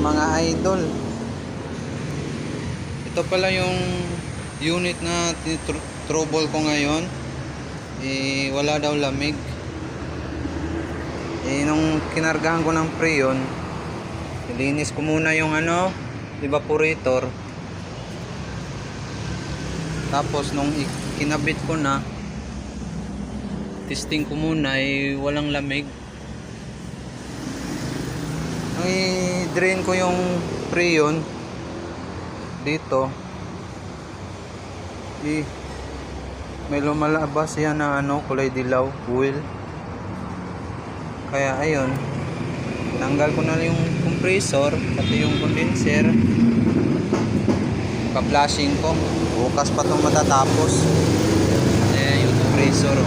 mga idol, ito pala yung unit na trouble ko ngayon. Wala daw lamig. Nung kinargahan ko ng Freon, nilinis ko muna yung evaporator. Tapos nung kinabit ko na, testing ko muna, walang lamig. Nung i-drain ko yung Freon dito, may lumalabas yan na kulay dilaw, oil. Kaya ayun, tanggal ko na yung compressor, pati yung condenser. Pa-flashing ko, bukas pa itong matatapos. Ayan yung compressor.